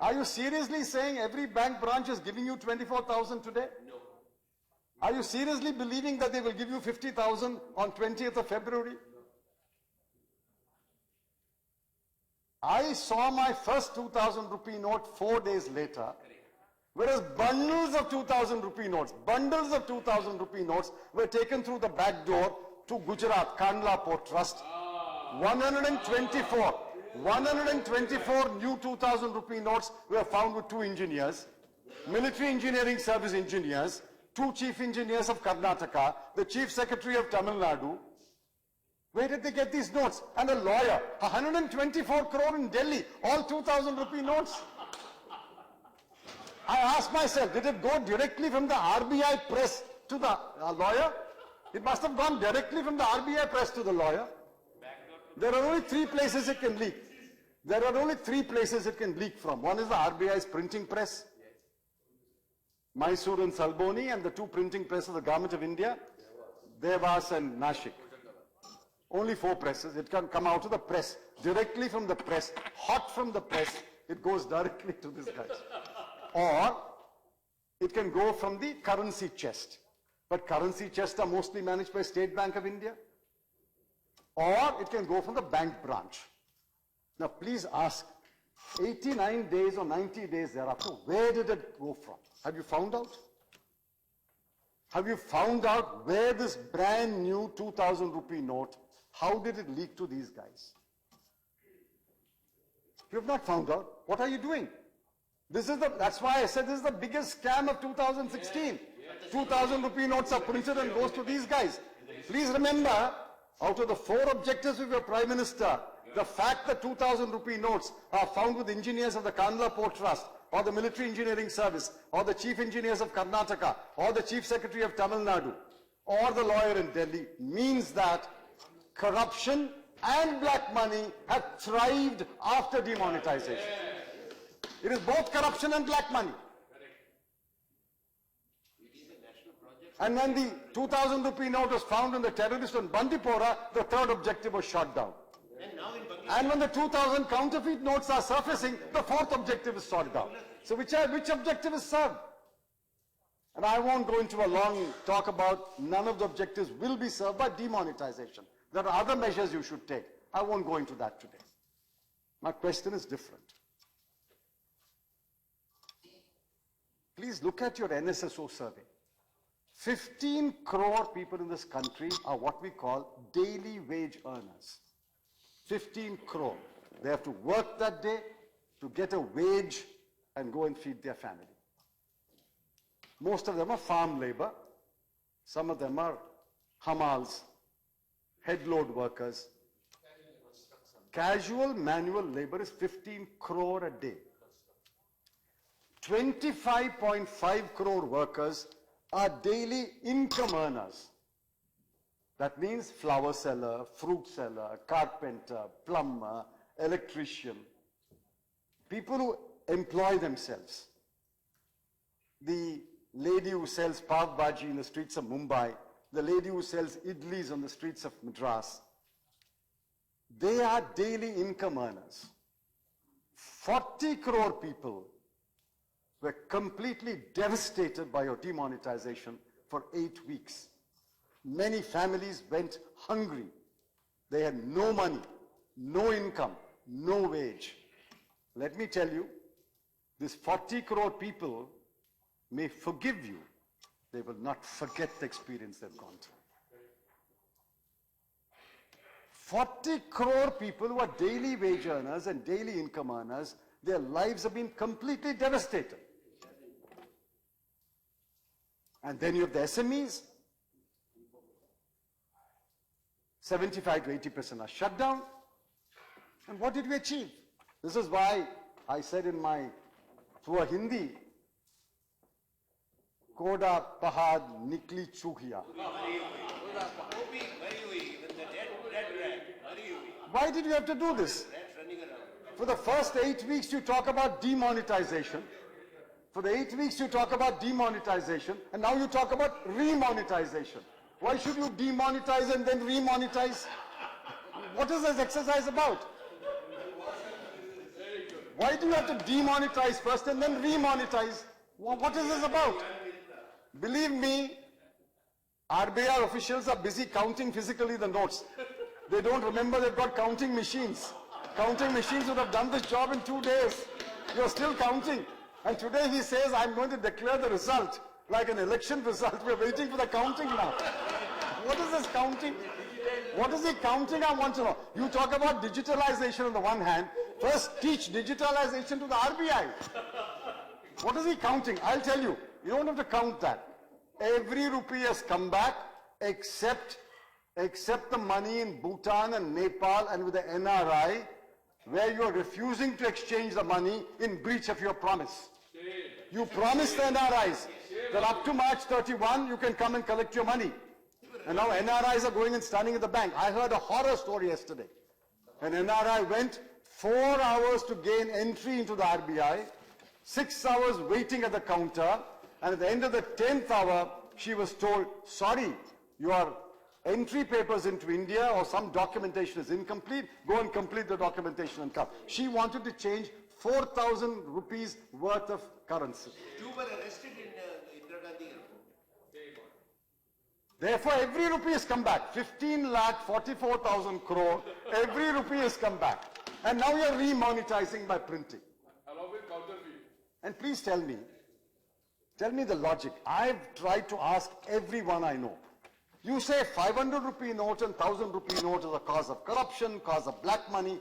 Are you seriously saying every bank branch is giving you 24,000 today? No. Are you seriously believing that they will give you 50,000 on 20th of February? No. I saw my first 2,000 rupee note 4 days later, whereas bundles of 2,000 rupee notes, were taken through the back door to Gujarat, Kandla Port Trust. 124 new 2,000 rupee notes were found with 2 engineers, military engineering service engineers, 2 chief engineers of Karnataka, the chief secretary of Tamil Nadu. Where did they get these notes? And a lawyer, 124 crore in Delhi, all 2,000 rupee notes. I asked myself, did it go directly from the RBI press to the lawyer? It must have gone directly from the RBI press to the lawyer. There are only 3 places it can leak. From. One is the RBI's printing press, Mysore and Salboni, and the 2 printing presses of the Government of India, Devas and Nashik. Only 4 presses. It can come out of the press, directly from the press, hot from the press, it goes directly to this guy. Or it can go from the currency chest. But currency chests are mostly managed by State Bank of India. Or it can go from the bank branch. Now please ask, 89 days or 90 days thereafter, where did it go from? Have you found out? Have you found out where this brand new 2,000 rupee note, how did it leak to these guys? You have not found out. What are you doing? That's why I said this is the biggest scam of 2016. 2,000 rupee notes are printed and goes to these guys. Please remember, out of the 4 objectives of your Prime Minister, the fact that 2,000 rupee notes are found with engineers of the Kandla Port Trust, or the Military Engineering Service, or the Chief Engineers of Karnataka, or the Chief Secretary of Tamil Nadu, or the lawyer in Delhi, means that corruption and black money have thrived after demonetization. It is both corruption and black money. And when the 2,000 rupee note was found in the terrorist on Bandipora, the 3rd objective was shot down. And when the 2,000 counterfeit notes are surfacing, the 4th objective is shot down. So which objective is served? And I won't go into a long talk about none of the objectives will be served by demonetization. There are other measures you should take. I won't go into that today. My question is different. Please look at your NSSO survey. 15 crore people in this country are what we call daily wage earners. 15 crore. They have to work that day to get a wage and go and feed their family. Most of them are farm labor. Some of them are hamals, headload workers. Casual manual labor is 15 crore a day. 25.5 crore workers are daily income earners. That means flower seller, fruit seller, carpenter, plumber, electrician. People who employ themselves. The lady who sells pav bhaji in the streets of Mumbai, the lady who sells idlis on the streets of Madras, they are daily income earners. 40 crore people were completely devastated by your demonetization for 8 weeks. Many families went hungry. They had no money, no income, no wage. Let me tell you, these 40 crore people may forgive you. They will not forget the experience they've gone through. 40 crore people who are daily wage earners and daily income earners, their lives have been completely devastated. And then you have the SMEs. 75 to 80% are shut down. And what did we achieve? This is why I said in my through Hindi, Koda Pahad Nikli Chuhiya. Why did you have to do this? For the first 8 weeks you talk about demonetization. For the 8 weeks you talk about demonetization, and now you talk about remonetization. Why should you demonetize and then remonetize? What is this exercise about? Why do you have to demonetize first and then remonetize? What is this about? Believe me, RBI officials are busy counting physically the notes. They don't remember they've got counting machines. Counting machines would have done this job in 2 days. You're still counting. And today he says, I'm going to declare the result like an election result. We're waiting for the counting now. What is this counting? What is he counting? I want to know. You talk about digitalization on the one hand. First teach digitalization to the RBI. What is he counting? I'll tell you. You don't have to count that. Every rupee has come back except the money in Bhutan and Nepal and with the NRI, where you are refusing to exchange the money in breach of your promise. You promised the NRIs that up to March 31 you can come and collect your money. And now NRIs are going and standing at the bank. I heard a horror story yesterday. An NRI went 4 hours to gain entry into the RBI, 6 hours waiting at the counter, and at the end of the 10th hour, she was told, sorry, your entry papers into India or some documentation is incomplete, go and complete the documentation and come. She wanted to change 4,000 rupees worth of currency. You were arrested in Indira Gandhi airport. Therefore, every rupee has come back. 15 lakh 44,000 crore, every rupee has come back. And now you're remonetizing by printing. Along with counterfeit. And please tell me the logic. I've tried to ask everyone I know. You say 500 rupee note and 1,000 rupee note is a cause of corruption, cause of black money,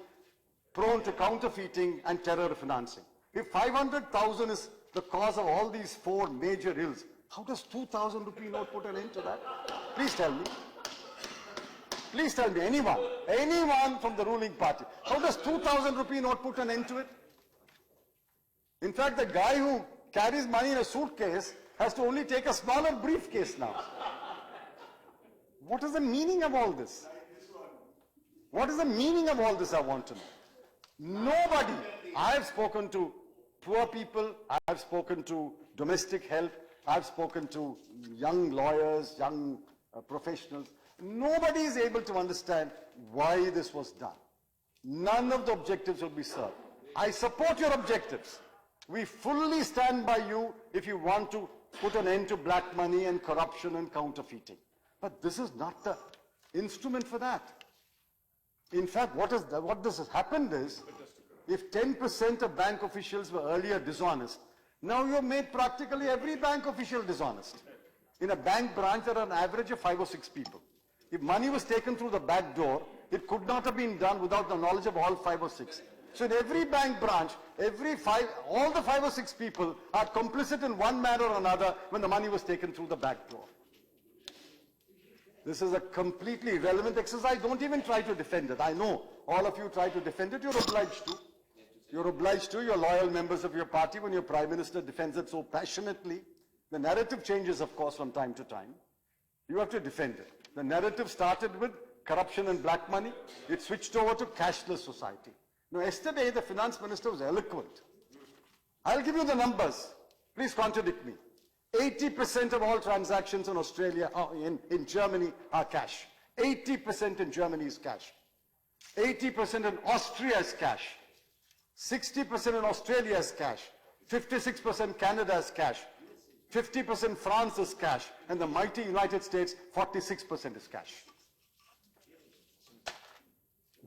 prone to counterfeiting and terror financing. If 500,000 is the cause of all these 4 major ills, how does 2,000 rupee note put an end to that? Please tell me. Please tell me, anyone from the ruling party, how does 2,000 rupee note put an end to it? In fact, the guy who carries money in a suitcase has to only take a smaller briefcase now. What is the meaning of all this? What is the meaning of all this, I want to know. Nobody. I have spoken to poor people, I have spoken to domestic help, I have spoken to young lawyers, young professionals. Nobody is able to understand why this was done. None of the objectives will be served. I support your objectives. We fully stand by you if you want to put an end to black money and corruption and counterfeiting. But this is not the instrument for that. In fact, what this has happened is, if 10% of bank officials were earlier dishonest, now you have made practically every bank official dishonest. In a bank branch, there are an average of 5 or 6 people. If money was taken through the back door, it could not have been done without the knowledge of all 5 or 6. So in every bank branch, all the 5 or 6 people are complicit in one manner or another when the money was taken through the back door. This is a completely irrelevant exercise. Don't even try to defend it. I know all of you try to defend it. You're obliged to. You're obliged to. You're loyal members of your party when your Prime Minister defends it so passionately. The narrative changes, of course, from time to time. You have to defend it. The narrative started with corruption and black money. It switched over to cashless society. Now, yesterday, the finance minister was eloquent. I'll give you the numbers. Please contradict me. 80% of all transactions in Australia, in Germany, are cash. 80% in Germany is cash. 80% in Austria is cash. 60% in Australia is cash, 56% Canada is cash, 50% France is cash, and the mighty United States, 46% is cash.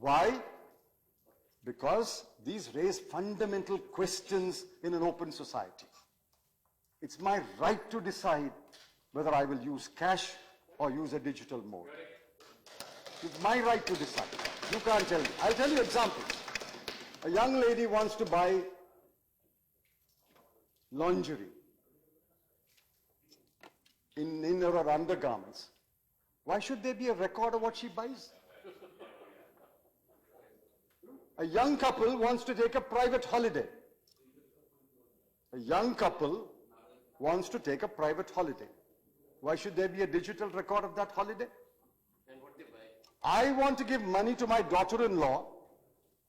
Why? Because these raise fundamental questions in an open society. It's my right to decide whether I will use cash or use a digital mode. It's my right to decide. You can't tell me. I'll tell you examples. A young lady wants to buy lingerie in her undergarments. Why should there be a record of what she buys? A young couple wants to take a private holiday. A young couple wants to take a private holiday. Why should there be a digital record of that holiday? I want to give money to my daughter-in-law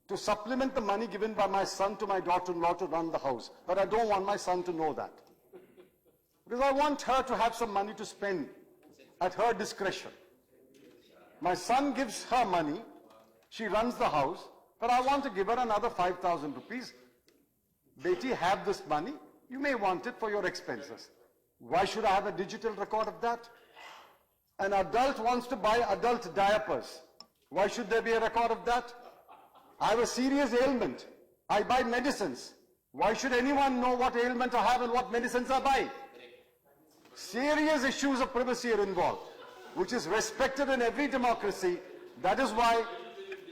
to supplement the money given by my son to my daughter-in-law to run the house. But I don't want my son to know that. Because I want her to have some money to spend at her discretion. My son gives her money, she runs the house, but I want to give her another 5,000 rupees. Beti, have this money. You may want it for your expenses. Why should I have a digital record of that? An adult wants to buy adult diapers. Why should there be a record of that? I have a serious ailment. I buy medicines. Why should anyone know what ailment I have and what medicines I buy? Serious issues of privacy are involved, which is respected in every democracy. That is why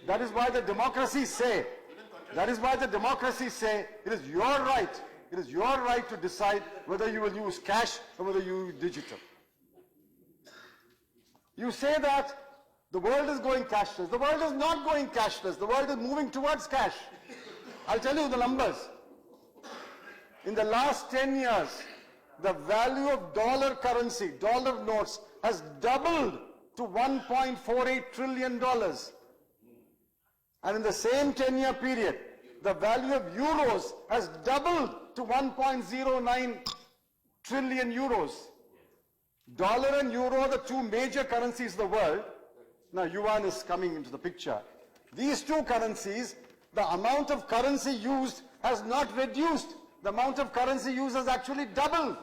the democracies say, it is your right to decide whether you will use cash or whether you use digital. You say that the world is going cashless. The world is not going cashless. The world is moving towards cash. I'll tell you the numbers. In the last 10 years, the value of dollar currency, dollar notes, has doubled to $1.48 trillion. And in the same 10-year period, the value of euros has doubled to 1.09 trillion euros. Dollar and euro are the two major currencies of the world. Now yuan is coming into the picture. These two currencies, the amount of currency used has not reduced. The amount of currency used has actually doubled.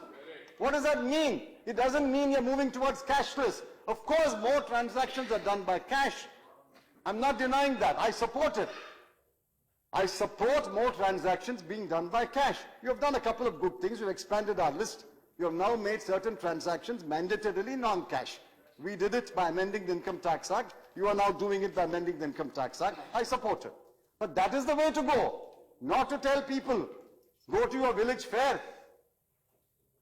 What does that mean? It doesn't mean you're moving towards cashless. Of course, more transactions are done by cash. I'm not denying that. I support it. I support more transactions being done by cash. You have done a couple of good things. You've expanded our list. You have now made certain transactions mandatorily non-cash. We did it by amending the Income Tax Act. You are now doing it by amending the Income Tax Act. I support it. But that is the way to go. Not to tell people, go to your village fair,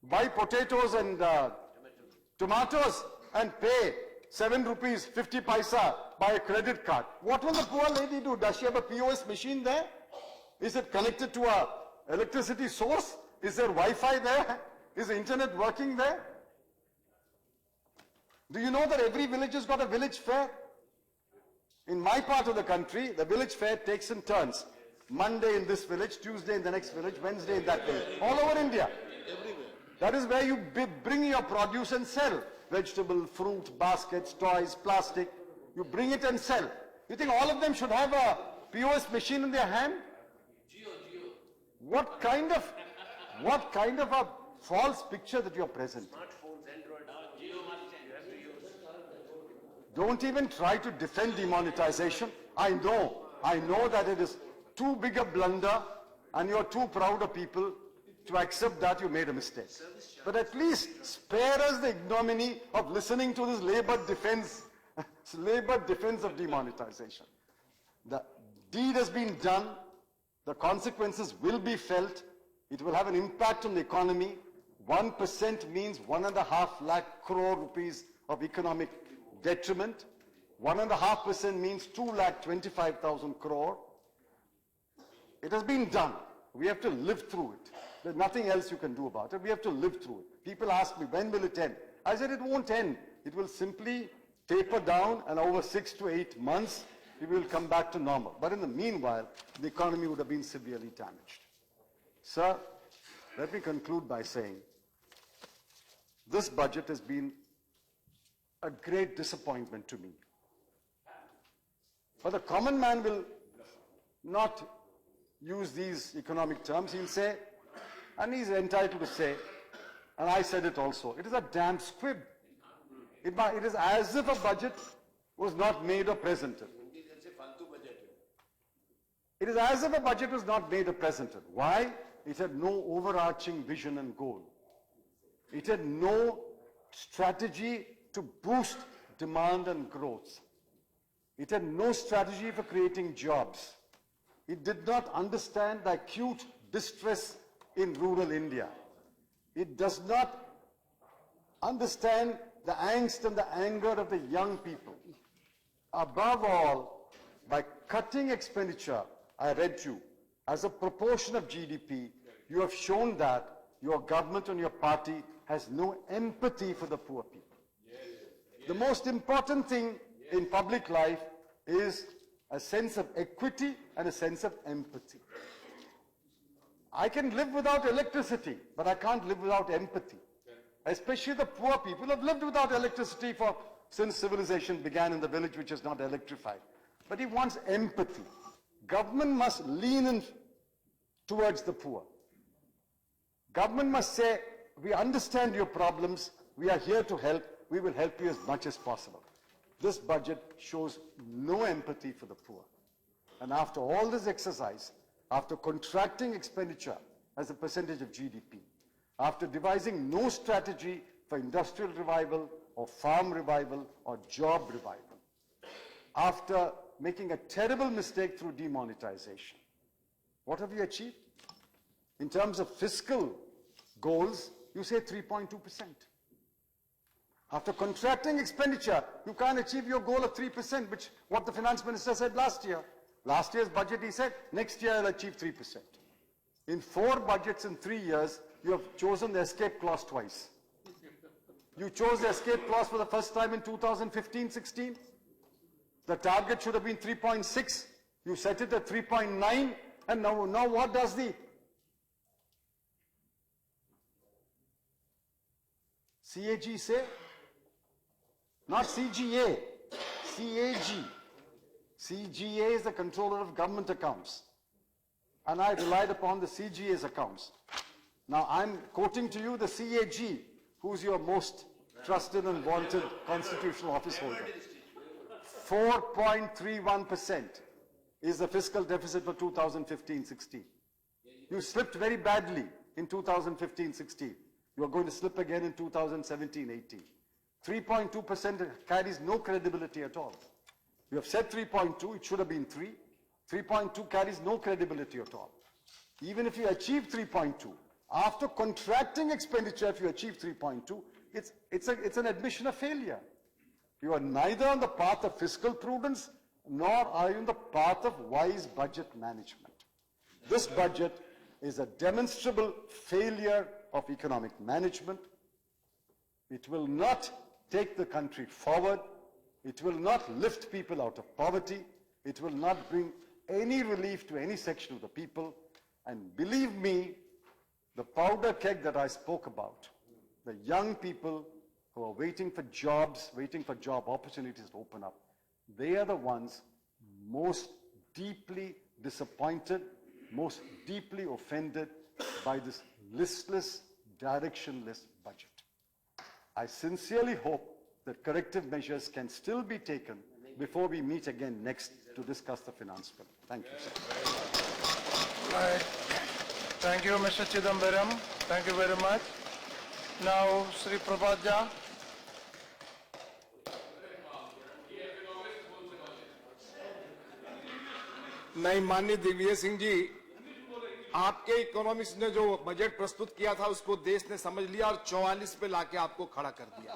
buy potatoes and tomatoes and pay 7 rupees 50 paisa by a credit card. What will the poor lady do? Does she have a POS machine there? Is it connected to a electricity source? Is there Wi-Fi there? Is the internet working there? Do you know that every village has got a village fair? In my part of the country, the village fair takes in turns. Monday in this village, Tuesday in the next village, Wednesday in that village. All over India. That is where you bring your produce and sell. Vegetable, fruit, baskets, toys, plastic. You bring it and sell. You think all of them should have a POS machine in their hand? What kind of a false picture that you are presenting? Don't even try to defend demonetization. I know that it is too big a blunder and you're too proud of people to accept that you made a mistake. But at least spare us the ignominy of listening to this labored defense of demonetization. The deed has been done. The consequences will be felt. It will have an impact on the economy. 1% means 1.5 lakh crore rupees of economic detriment. 1.5% means 2,25,000 crore. It has been done. We have to live through it. There's nothing else you can do about it. We have to live through it. People ask me, when will it end? I said it won't end. It will simply taper down and over 6 to 8 months, it will come back to normal. But in the meanwhile, the economy would have been severely damaged. Sir, let me conclude by saying, this budget has been a great disappointment to me. But the common man will not use these economic terms, he'll say, and he's entitled to say, and I said it also, it is a damn squib. It is as if a budget was not made or presented. It is as if a budget was not made or presented. Why? It had no overarching vision and goal. It had no strategy to boost demand and growth. It had no strategy for creating jobs. It did not understand the acute distress in rural India. It does not understand the angst and the anger of the young people. Above all, by cutting expenditure, I read you, as a proportion of GDP, you have shown that your government and your party has no empathy for the poor people. The most important thing in public life is a sense of equity and a sense of empathy. I can live without electricity, but I can't live without empathy. Especially the poor people have lived without electricity since civilization began in the village, which is not electrified. But he wants empathy. Government must lean in towards the poor. Government must say, we understand your problems, we are here to help, we will help you as much as possible. This budget shows no empathy for the poor. And after all this exercise, after contracting expenditure as a percentage of GDP, after devising no strategy for industrial revival or farm revival or job revival, after making a terrible mistake through demonetization, what have you achieved? In terms of fiscal goals, you say 3.2%. After contracting expenditure, you can't achieve your goal of 3%, which what the finance minister said last year. Last year's budget, he said, next year I'll achieve 3%. In 4 budgets in 3 years, you have chosen the escape clause twice. You chose the escape clause for the first time in 2015-16. The target should have been 3.6. You set it at 3.9. And now what does the CAG say? Not CGA, CAG. CGA is the controller of government accounts. And I relied upon the CGA's accounts. Now I'm quoting to you the CAG, who's your most trusted and wanted constitutional office holder. 4.31% is the fiscal deficit for 2015-16. You slipped very badly in 2015-16. You are going to slip again in 2017-18. 3.2% carries no credibility at all. You have said 3.2, it should have been 3. 3.2 carries no credibility at all. Even if you achieve 3.2, after contracting expenditure, if you achieve 3.2, it's an admission of failure. You are neither on the path of fiscal prudence, nor are you on the path of wise budget management. This budget is a demonstrable failure of economic management. It will not take the country forward. It will not lift people out of poverty. It will not bring any relief to any section of the people. And believe me, the powder keg that I spoke about, the young people who are waiting for jobs, waiting for job opportunities to open up, they are the ones most deeply disappointed, most deeply offended by this listless, directionless budget. I sincerely hope that corrective measures can still be taken before we meet again next to discuss the finance bill. Thank you, sir. Right. Thank you, Mr. Chidambaram. Thank you very much. Now, Sri Prabhat. नहीं, माननीय दिग्विजय सिंह जी, आपके economics ने जो budget प्रस्तुत किया था उसको देश ने समझ लिया और 44 पे लाके आपको खड़ा कर दिया।